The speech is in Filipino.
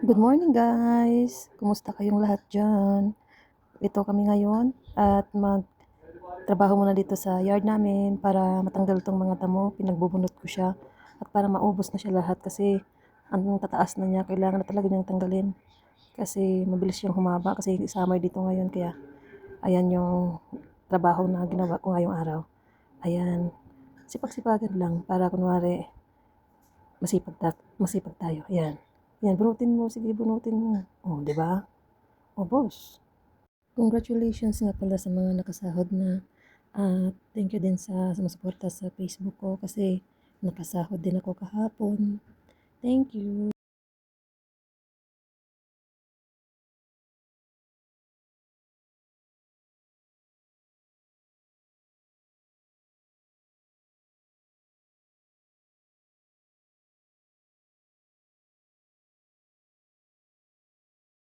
Good morning guys! Kumusta kayong lahat dyan? Ito kami ngayon at magtrabaho muna dito sa yard namin para matanggal tong mga damo. Pinagbubunot ko siya at para maubos na siya lahat kasi ang tataas na niya. Kailangan na talaga niyang tanggalin kasi mabilis siyang humaba kasi summer dito ngayon. Kaya ayan yung trabaho na ginawa ko ngayong araw. Ayan, sipag-sipagan lang para kunwari masipag tayo. Ayan. Yan, bunutin mo. Sige, bunutin mo. Oh, di ba? Oh, boss. Congratulations nga pala sa mga nakasahod na. At thank you din sa sumusuporta sa Facebook ko kasi nakasahod din ako kahapon. Thank you.